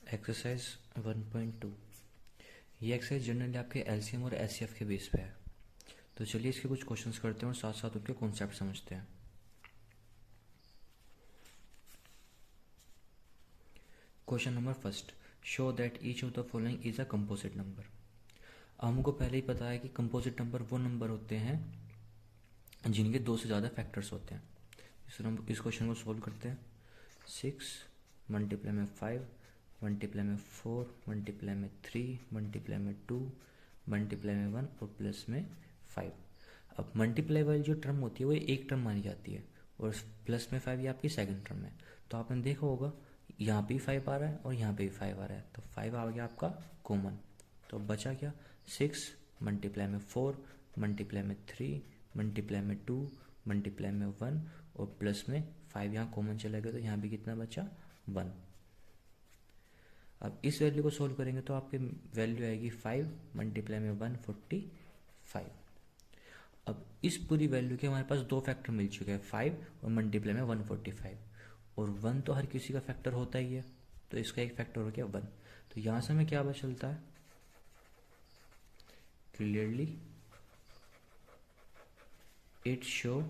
Exercise 1.2। ये exercise generally आपके LCM और एचसीएफ के बेस पे है। तो चलिए इसके कुछ क्वेश्चंस करते हैं और साथ साथ उनके कॉन्सेप्ट समझते हैं। Question number first, show that each of the following is a composite number. हमको पहले ही पता है कि कंपोजिट नंबर वो नंबर होते हैं जिनके दो से ज़्यादा फैक्टर्स होते हैं। इस क्वेश्चन को सोल्व करते हैं। 6 मल्टीप्लाई में 5 मल्टीप्लाई में 4 मल्टीप्लाई में 3 मल्टीप्लाई में 2 मल्टीप्लाई में 1 और प्लस में 5। अब मल्टीप्लाई वाली जो टर्म होती है वो एक टर्म मानी जाती है और प्लस में 5 ये आपकी सेकंड टर्म है। तो आपने देखा होगा यहाँ पे भी 5 आ रहा है और यहाँ पे भी 5 आ रहा है, तो 5 आ गया आपका कॉमन। तो अब बचा क्या, 6 मल्टीप्लाई में 4 मल्टीप्लाई में 3 मल्टीप्लाई में 2 मल्टीप्लाई में 1 और प्लस में 5 यहाँ कॉमन चला गया, तो यहाँ भी कितना बचा 1। अब इस वैल्यू को सोल्व करेंगे तो आपकी वैल्यू आएगी 5 मल्टीप्लाई में 145। अब इस पूरी वैल्यू के हमारे पास दो फैक्टर मिल चुके हैं, 5 और मल्टीप्लाई में 145, और 1 तो हर किसी का फैक्टर होता ही है, तो इसका एक फैक्टर हो गया 1। तो यहाँ से हमें क्या पता चलता है, clearly it show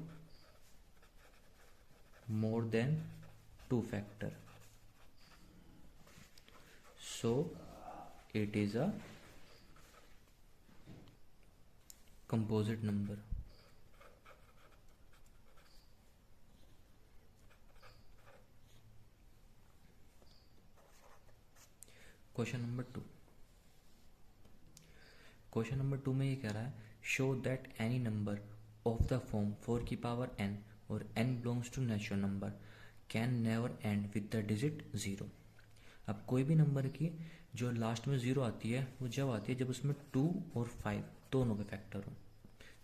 more than 2 factor, so it is a composite number। Question number 2। Question number 2 में ये कह रहा है, show that any number of the form 4 की पावर n और n belongs to natural number can never end with the digit 0। अब कोई भी नंबर की जो लास्ट में 0 आती है वो जब आती है जब उसमें 2 और 5 दोनों के फैक्टर हो।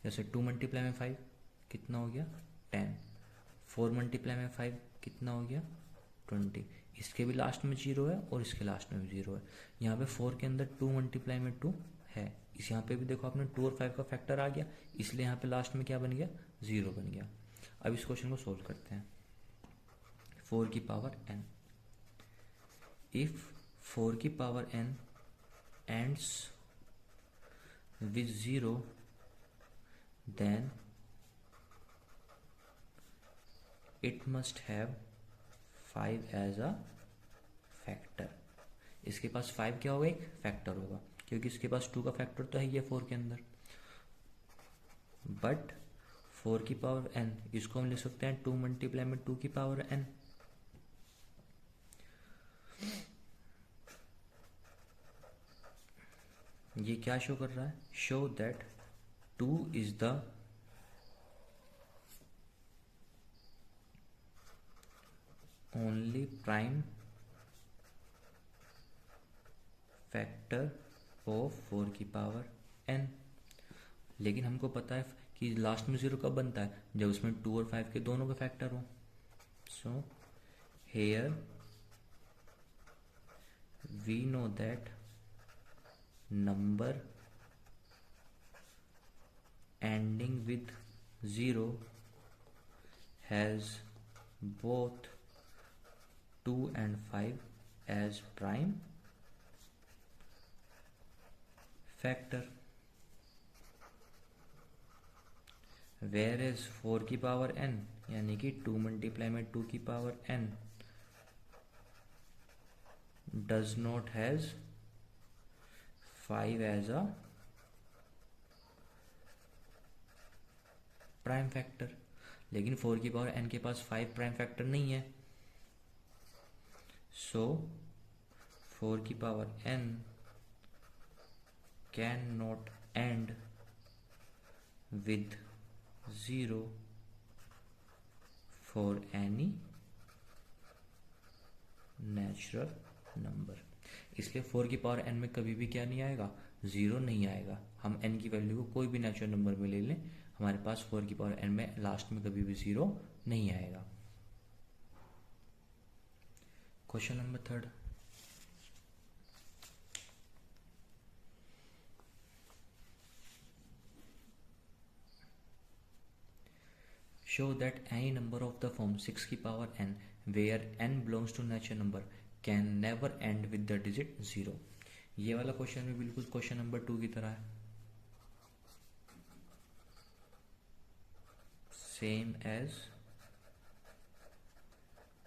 जैसे 2 मल्टीप्लाई में 5 कितना हो गया 10, 4 मल्टीप्लाई में 5 कितना हो गया 20। इसके भी लास्ट में 0 है और इसके लास्ट में भी 0 है। यहाँ पे 4 के अंदर 2 मल्टीप्लाई में 2 है, इस यहाँ पे भी देखो आपने 2 और 5 का फैक्टर आ गया, इसलिए यहाँ पे लास्ट में क्या बन गया 0 बन गया। अब इस क्वेश्चन को सोल्व करते हैं। 4 की पावर n, इफ 4 की power n ends with 0 then it must have 5 as a factor. इसके पास 5 क्या होगा, एक फैक्टर होगा, क्योंकि इसके पास 2 का फैक्टर तो है ये 4 के अंदर। बट 4 की पावर n, इसको हम लिख सकते हैं 2 मल्टीप्लाई में 2 की पावर n। ये क्या शो कर रहा है, show that 2 is the only prime factor of 4 की पावर n। लेकिन हमको पता है कि लास्ट में 0 कब बनता है, जब उसमें 2 और 5 के दोनों का फैक्टर हो। So here we know that number ending with 0 has both 2 and 5 as prime factor, whereas 4 की पावर n यानी कि 2 मल्टीप्लाई में 2 की power n does not has 5 as a prime factor. लेकिन 4 की पावर n के पास 5 प्राइम फैक्टर नहीं है, सो 4 की power n can not and with 0 for any natural number. इसलिए 4 की पावर n में कभी भी क्या नहीं आएगा, 0 नहीं आएगा। हम n की वैल्यू को कोई भी नेचुरल नंबर में ले लें, हमारे पास 4 की पावर n में लास्ट में कभी भी 0 नहीं आएगा। Question number 3, show that any number of the form 6 की power n where n belongs to natural number can never end with the digit 0। ये वाला क्वेश्चन भी बिल्कुल क्वेश्चन नंबर 2 की तरह है, सेम एज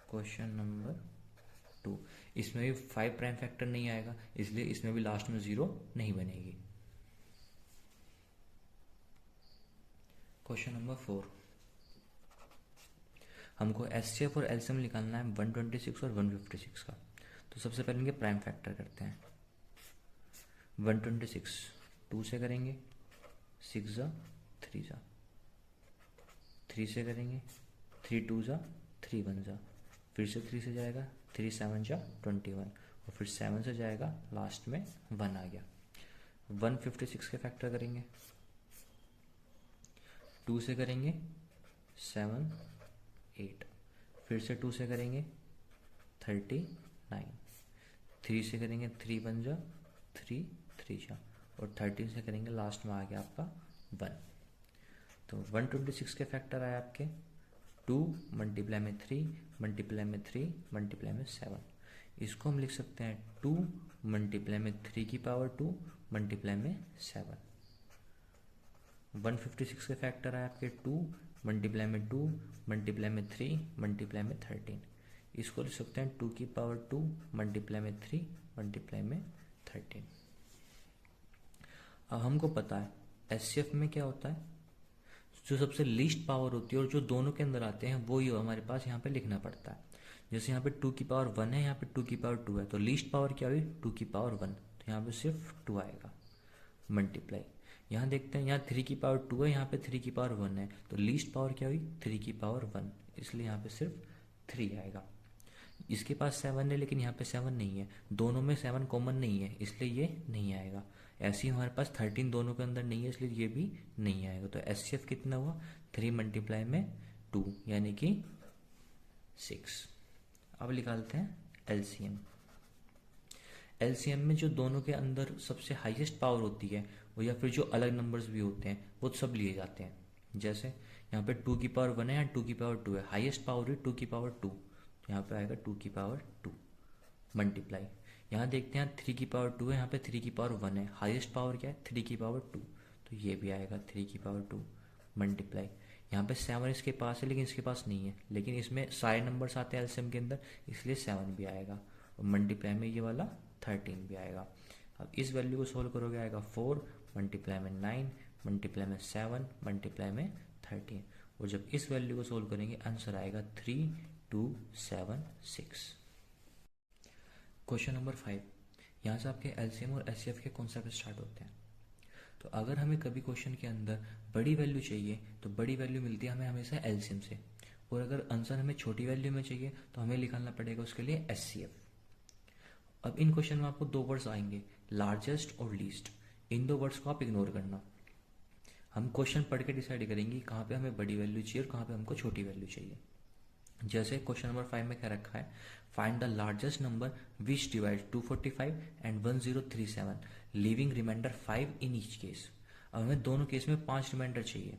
क्वेश्चन नंबर 2। इसमें भी 5 प्राइम फैक्टर नहीं आएगा, इसलिए इसमें भी लास्ट में 0 नहीं बनेगी। क्वेश्चन नंबर 4, हमको एचसीएफ और एलसीएम निकालना है 126 और 156 का। तो सबसे पहले इनके प्राइम फैक्टर करते हैं। 126 2 से करेंगे, 6 जा 3 जा, 3 से करेंगे, 3 2 जा 3 1 जा, फिर से 3 से जाएगा, 3 7 जा 21, और फिर 7 से जाएगा, लास्ट में 1 आ गया। 156 के फैक्टर करेंगे, 2 से करेंगे 7 8, फिर से 2 से करेंगे 39, 3 से करेंगे 3 1 जा 3 3 जा, और 13 से करेंगे, लास्ट में आ गया आपका 1। तो 126 के फैक्टर आए आपके 2 मल्टीप्लाई में 3 मल्टीप्लाई में 3 मल्टीप्लाई में 7। इसको हम लिख सकते हैं 2 मल्टीप्लाई में 3 की पावर 2 मल्टीप्लाई में 7। 156 के फैक्टर आए आपके 2 मल्टीप्लाई में 2 मल्टीप्लाई में 3 मल्टीप्लाई में 13। इसको लिख सकते हैं 2 की पावर 2 मल्टीप्लाई में 3 मल्टीप्लाई में 13। अब हमको पता है एचसीएफ में क्या होता है, जो सबसे लीस्ट पावर होती है और जो दोनों के अंदर आते हैं वो ही हमारे पास यहाँ पे लिखना पड़ता है। जैसे यहाँ पे 2 की पावर 1 है, यहाँ पे 2 की पावर 2 है, तो लीस्ट पावर क्या हुई 2 की पावर 1, तो यहाँ पे सिर्फ 2 आएगा। मल्टीप्लाई यहाँ देखते हैं, यहाँ 3 की पावर 2 है, यहाँ पे 3 की पावर 1 है, तो लीस्ट पावर क्या हुई 3 की पावर 1, इसलिए यहाँ पे सिर्फ 3 आएगा। इसके पास 7 है लेकिन यहाँ पे 7 नहीं है, दोनों में 7 कॉमन नहीं है, इसलिए ये नहीं आएगा। ऐसे ही हमारे पास 13 दोनों के अंदर नहीं है, इसलिए ये भी नहीं आएगा। तो एचसीएफ कितना हुआ 3 मल्टीप्लाई में 2 यानी कि 6। अब निकालते हैं एलसीएम। एलसीएम में जो दोनों के अंदर सबसे हाईएस्ट पावर होती है वो, या फिर जो अलग नंबर्स भी होते हैं वो सब लिए जाते हैं। जैसे यहाँ पे 2 की पावर 1 है, यहाँ 2 की पावर 2 है, हाईएस्ट पावर है 2 की पावर 2, तो यहाँ पे आएगा 2 की पावर 2 मल्टीप्लाई। यहाँ देखते हैं 3 की पावर 2 है, यहाँ पे 3 की पावर 1 है, हाईएस्ट पावर क्या है 3 की पावर 2, तो ये भी आएगा 3 की पावर 2 मल्टीप्लाई। यहाँ पे 7 इसके पास है लेकिन इसके पास नहीं है, लेकिन इसमें सारे नंबर्स आते हैं एलसीएम के अंदर, इसलिए 7 भी आएगा, और मल्टीप्लाई में ये वाला 13 भी आएगा। अब इस वैल्यू को सोल्व करोगे आएगा 4 मल्टीप्लाई में 9 मल्टीप्लाई में 7 मल्टीप्लाई में 13, और जब इस वैल्यू को सोल्व करेंगे आंसर आएगा 3276। क्वेश्चन नंबर 5, यहाँ से आपके एलसीएम और एचसीएफ के कॉन्सेप्ट स्टार्ट होते हैं। तो अगर हमें कभी क्वेश्चन के अंदर बड़ी वैल्यू चाहिए तो बड़ी वैल्यू मिलती है हमें हमेशा एलसीएम से, और अगर आंसर हमें छोटी वैल्यू में चाहिए तो हमें निकालना पड़ेगा उसके लिए एचसीएफ। अब इन क्वेश्चन में आपको 2 वर्ड्स आएंगे, लार्जेस्ट और लीस्ट। इन 2 वर्ड्स को आप इग्नोर करना। हम क्वेश्चन पढ़ के डिसाइड करेंगे कहाँ पे हमें बड़ी वैल्यू चाहिए और कहाँ पे हमको छोटी वैल्यू चाहिए। जैसे क्वेश्चन नंबर 5 में क्या रखा है, find the largest number which divide 245 and 1037 leaving remainder 5 in each case. अब हमें दोनों केस में 5 रिमाइंडर चाहिए,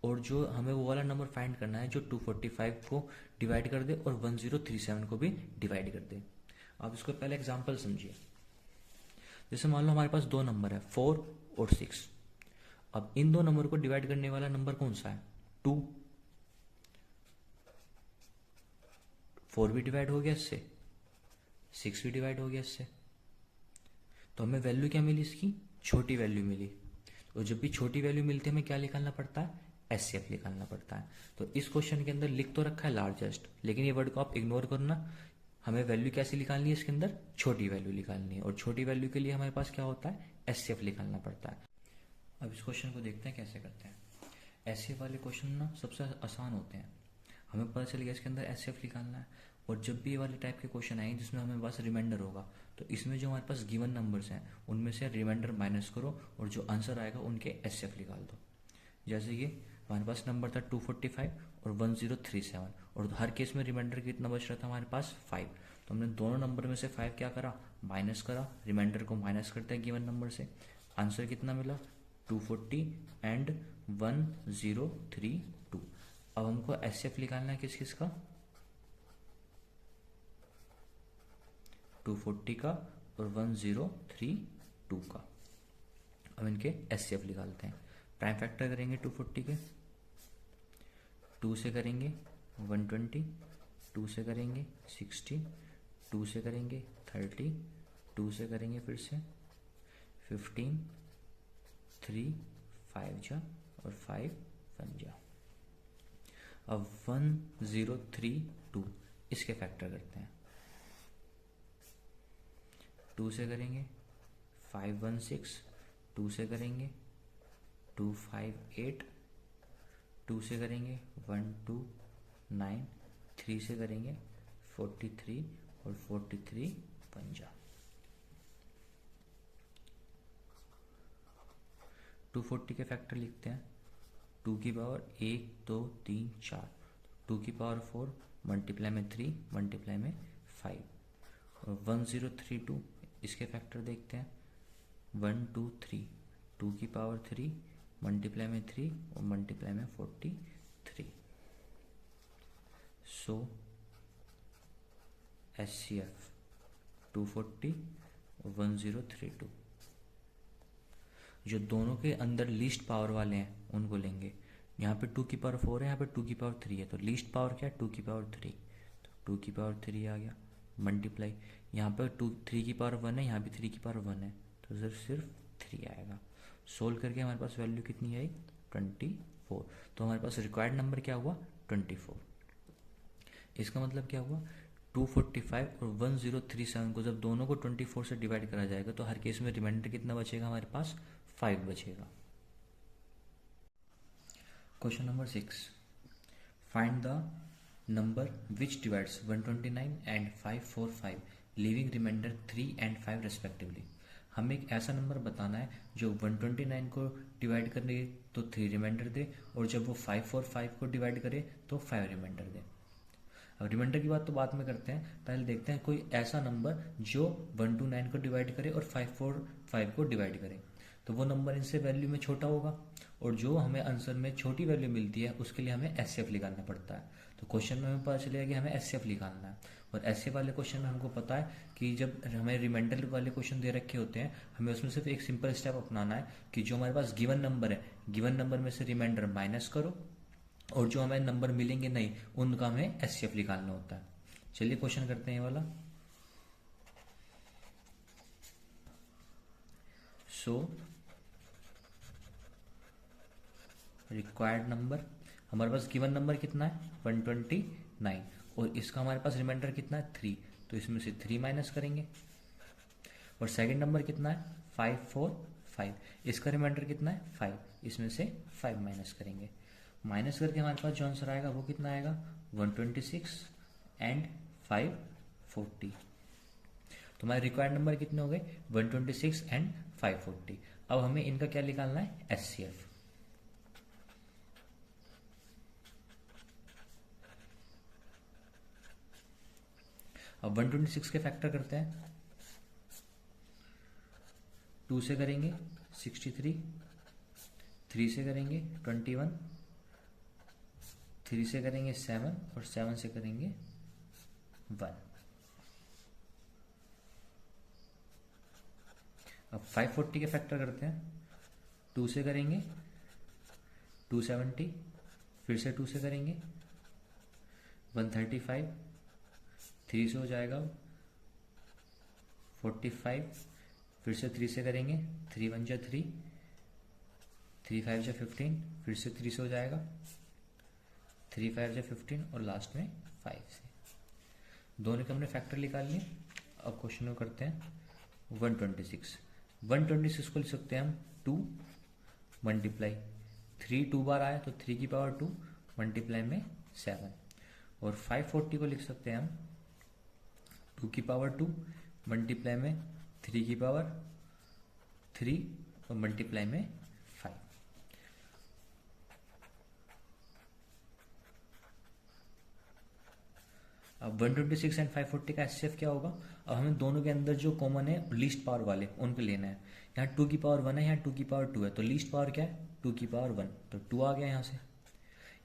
और जो हमें वो वाला नंबर फाइंड करना है जो 245 को डिवाइड कर दे और 1037 को भी डिवाइड कर दे। अब इसको पहले एग्जाम्पल समझिए। जैसे मान लो हमारे पास 2 नंबर है 4 और 6। अब इन 2 नंबर को डिवाइड करने वाला नंबर कौन सा है 2। 4 भी डिवाइड हो गया इससे, 6 भी डिवाइड हो गया इससे, तो हमें वैल्यू क्या मिली इसकी छोटी वैल्यू मिली। तो जब भी छोटी वैल्यू मिलती है हमें क्या निकालना पड़ता है एचसीएफ निकालना पड़ता है। तो इस क्वेश्चन के अंदर लिख तो रखा है लार्जेस्ट, लेकिन ये वर्ड को आप इग्नोर करना। हमें वैल्यू कैसे निकालनी है इसके अंदर छोटी वैल्यू निकालनी है, और छोटी वैल्यू के लिए हमारे पास क्या होता है एचसीएफ निकालना पड़ता है। अब इस क्वेश्चन को देखते हैं कैसे करते हैं। एचसीएफ वाले क्वेश्चन ना सबसे आसान होते हैं, हमें पता चल गया इसके अंदर एचसीएफ निकालना है। और जब भी ये वाले टाइप के क्वेश्चन आएंगे जिसमें हमें बस रिमाइंडर होगा, तो इसमें जो हमारे पास गिवन नंबर्स हैं उनमें से रिमाइंडर माइनस करो और जो आंसर आएगा उनके एचसीएफ निकाल दो। जैसे ये हमारे पास नंबर था 245 और 1037, और हर केस में रिमाइंडर कितना बच रहा था हमारे पास 5। तो हमने दोनों नंबर में से 5 क्या करा माइनस करा, रिमाइंडर को माइनस करते हैं गिवन नंबर से। आंसर कितना मिला 240 एंड 1032। अब हमको एचसीएफ निकालना है किस किस का 240 का और 1032 का। अब इनके एचसीएफ निकालते हैं। प्राइम फैक्टर करेंगे 240 के, 2 से करेंगे 120, 2 से करेंगे 60, 2 से करेंगे 30, 2 से करेंगे फिर से 15, 3 5 जा और 5 1 जा। अब 1032 इसके फैक्टर करते हैं। 2 से करेंगे 516, 2 से करेंगे 258, 2 से करेंगे 129, 3 से करेंगे 43 और 43 पंजा। 240 के फैक्टर लिखते हैं। 2 की पावर 1 2 3 4, 2 की पावर 4 मल्टीप्लाई में 3 मल्टीप्लाई में 5 और 1032 इसके फैक्टर देखते हैं। 1 2 3, 2 की पावर 3 मल्टीप्लाई में 3 और मल्टीप्लाई में 43। सो एचसीएफ 240 और 1032। जो दोनों के अंदर लीस्ट पावर वाले हैं उनको लेंगे। यहाँ पे 2 की पावर 4 है, यहाँ पे 2 की पावर 3 है, तो लीस्ट पावर क्या है 2 की पावर 3, तो 2 की पावर 3 आ गया मल्टीप्लाई। यहाँ पर 3 की पावर 1 है, यहाँ भी 3 की पावर 1 है, तो सिर्फ 3 आएगा। सोल्व करके हमारे पास वैल्यू कितनी आई 24। तो हमारे पास रिक्वायर्ड नंबर क्या हुआ 24। इसका मतलब क्या हुआ 245 और 1037 को जब दोनों को 24 से डिवाइड करा जाएगा तो हर केस में रिमाइंडर कितना बचेगा हमारे पास 5 बचेगा। Question number 6, find the number which divides 129 and 545 leaving remainder 3 and 5 respectively. हमें एक ऐसा नंबर बताना है जो 129 को डिवाइड करे तो 3 रिमाइंडर दे और जब वो 545 को डिवाइड करे तो 5 रिमाइंडर दे। अब रिमाइंडर की बात तो बाद में करते हैं, पहले देखते हैं कोई ऐसा नंबर जो 129 को डिवाइड करे और 545 को डिवाइड करे। तो वो नंबर इनसे वैल्यू में छोटा होगा और जो हमें आंसर में छोटी वैल्यू मिलती है उसके लिए हमें एचसीएफ निकालना पड़ता है। तो क्वेश्चन में हमें पता चलेगा कि हमें एचसीएफ निकालना है और एचसीएफ वाले क्वेश्चन में हमको पता है कि जब हमें रिमाइंडर वाले क्वेश्चन दे रखे होते हैं हमें उसमें सिर्फ एक सिंपल स्टेप अपनाना है कि जो हमारे पास गिवन नंबर है गिवन नंबर में से रिमाइंडर माइनस करो और जो हमें नंबर मिलेंगे नहीं उनका हमें एचसीएफ निकालना होता है। चलिए क्वेश्चन करते हैं ये वाला। सो रिक्वायर्ड नंबर हमारे पास गिवन नंबर कितना है 129 और इसका हमारे पास रिमाइंडर कितना है 3, तो इसमें से 3 माइनस करेंगे। और सेकंड नंबर कितना है 545, इसका रिमाइंडर कितना है 5, इसमें से 5 माइनस करेंगे। माइनस करके हमारे पास जो आंसर आएगा वो कितना आएगा 126 एंड 540। तो हमारे रिक्वायर्ड नंबर कितने हो गए 126 एंड 540। अब हमें इनका क्या निकालना है एचसीएफ। अब 126 के फैक्टर करते हैं। 2 से करेंगे 63, 3 से करेंगे 21, 3 से करेंगे 7 और 7 से करेंगे 1। अब 540 के फैक्टर करते हैं। 2 से करेंगे 270, फिर से 2 से करेंगे 135, 3 से हो जाएगा 45, फिर से 3 से करेंगे 3 1 जा 3, 3 5 जा 15, फिर से 3 से हो जाएगा 3 5 जा 15 और लास्ट में 5 से। दोनों के हमने फैक्टर निकाल लिए। अब क्वेश्चन को करते हैं 126 को लिख सकते हैं हम 2 मल्टीप्लाई 3 2 बार आया तो 3 की पावर 2 मल्टीप्लाई में 7 और 540 को लिख सकते हैं हम 2 की पावर 2 मल्टीप्लाई में 3 की पावर 3 और मल्टीप्लाई में 5। अब 126 एंड 540 का एचसीएफ क्या होगा। अब हमें दोनों के अंदर जो कॉमन है लीस्ट पावर वाले उनको लेना है। यहाँ 2 की पावर 1 है, यहाँ 2 की पावर 2 है, तो लीस्ट पावर क्या है 2 की पावर 1, तो 2 आ गया यहाँ से।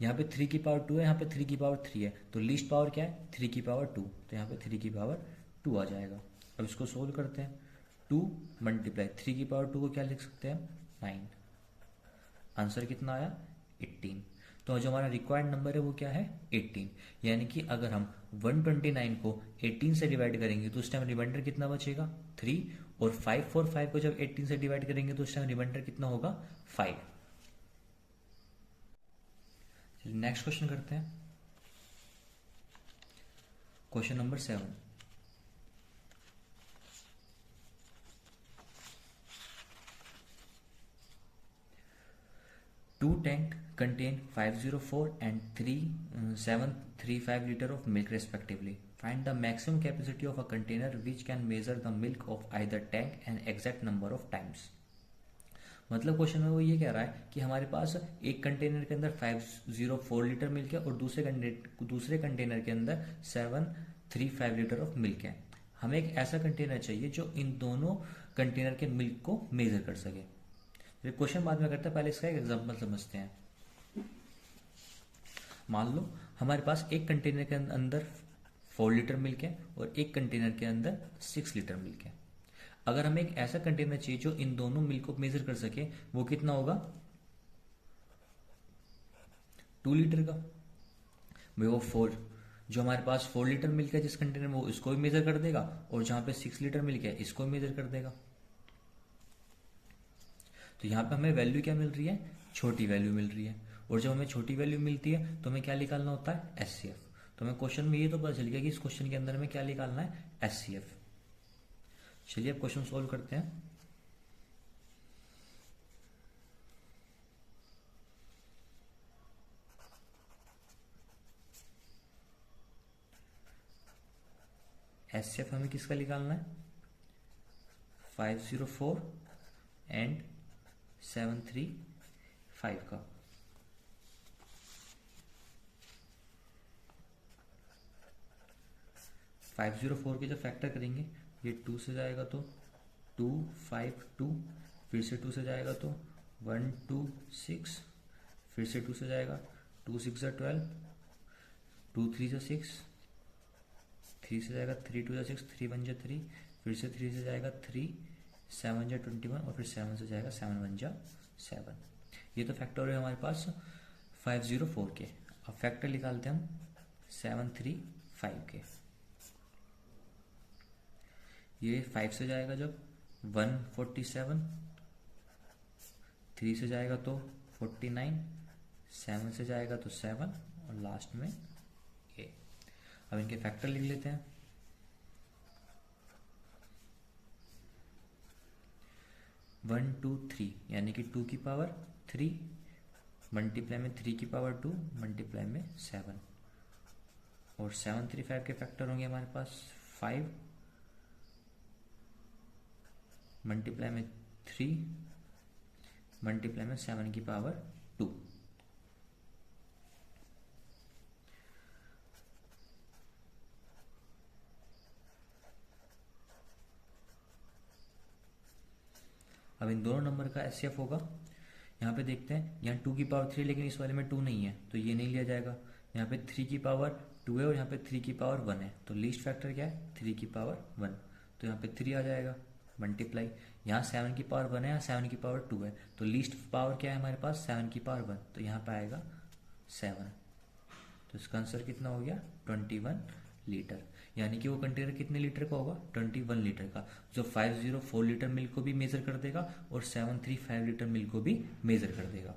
यहाँ पे 3 की पावर 2 है, यहाँ पे 3 की पावर 3 है, तो लीस्ट पावर क्या है 3 की पावर 2, तो यहाँ पे 3 की पावर 2 आ जाएगा। अब इसको सोल्व करते हैं। 2 मल्टीप्लाई 3 की पावर 2 को क्या लिख सकते हैं, 9। आंसर कितना आया, 18। तो जो हमारा रिक्वायर्ड नंबर है वो क्या है, 18। यानी कि अगर हम 129 को 18 से डिवाइड करेंगे तो उस टाइम रिमाइंडर कितना बचेगा, 3। और 545 को जब 18 से डिवाइड करेंगे तो उस टाइम रिमाइंडर कितना होगा, 5। चलिए नेक्स्ट क्वेश्चन करते हैं। Question number 7। Two tank contain 504 and 735 liter of milk respectively. Find the maximum capacity of a container which can measure the milk of either tank and exact number of times. मतलब question में वो ये कह रहा है कि हमारे पास एक कंटेनर के अंदर 504 लीटर मिल्क है और दूसरे कंटेनर के अंदर 735 लीटर ऑफ मिल्क है। हमें एक ऐसा कंटेनर चाहिए जो इन दोनों कंटेनर के मिल्क को मेजर कर सके। क्वेश्चन बाद में करते हैं, पहले इसका एक एग्जांपल समझते हैं। मान लो हमारे पास एक कंटेनर के अंदर 4 लीटर मिल्क है और एक कंटेनर के अंदर 6 लीटर मिल्क है। अगर हमें एक ऐसा कंटेनर चाहिए जो इन दोनों मिल्क को मेजर कर सके, वो कितना होगा, 2 लीटर का। वो 4 जो हमारे पास 4 लीटर मिल्क है जिस कंटेनर में, वो इसको भी मेजर कर देगा, और जहां पे 6 लीटर मिल्क है इसको भी मेजर कर देगा। तो यहाँ पे हमें वैल्यू क्या मिल रही है, छोटी वैल्यू मिल रही है। और जब हमें छोटी वैल्यू मिलती है तो हमें क्या निकालना होता है, एचसीएफ। तो हमें क्वेश्चन में ये तो पता चल गया कि इस क्वेश्चन के अंदर हमें क्या निकालना है, एचसीएफ। चलिए अब क्वेश्चन सोल्व करते हैं। एचसीएफ हमें किसका निकालना है, 504 एंड 735 का। फाइव 504 के जब फैक्टर करेंगे, ये 2 से जाएगा तो 2 5 2, फिर से 2 से जाएगा तो 1 2 6, फिर से 2 से जाएगा 2 6 12, 2 3 6, 3 से जाएगा 3 2 6, 3 1 3, फिर से 3 से जाएगा 3 7 21, और फिर 7 से जाएगा 7 1 7। ये तो फैक्टर है हमारे पास 504 के। अब फैक्टर निकालते हैं हम 735 के। ये 5 से जाएगा जब 147, 3 से जाएगा तो 49, 7 से जाएगा तो 7, और लास्ट में ये। अब इनके फैक्टर लिख लेते हैं। 1 2 3 यानी कि 2 की पावर 3 मल्टीप्लाई में 3 की पावर 2 मल्टीप्लाई में 7, और 735 के फैक्टर होंगे हमारे पास 5 मल्टीप्लाई में 3 मल्टीप्लाई में 7 की पावर 2। अब इन दोनों नंबर का एचसीएफ होगा। यहाँ पे देखते हैं, यहाँ 2 की पावर 3, लेकिन इस वाले में 2 नहीं है तो ये नहीं लिया जाएगा। यहाँ पे 3 की पावर 2 है और यहाँ पे 3 की पावर 1 है, तो लीस्ट फैक्टर क्या है, 3 की पावर 1, तो यहाँ पे 3 आ जाएगा। मल्टीप्लाई यहाँ 7 की पावर 1 है, यहाँ 7 की पावर 2 है, तो लीस्ट पावर क्या है हमारे पास, 7 की पावर 1, तो यहाँ पे आएगा 7। तो इसका आंसर कितना हो गया, 21 लीटर। यानी कि वो कंटेनर कितने लीटर का होगा, 21 लीटर का, जो 504 लीटर मिल्क को भी मेजर कर देगा और 735 लीटर मिल्क को भी मेजर कर देगा।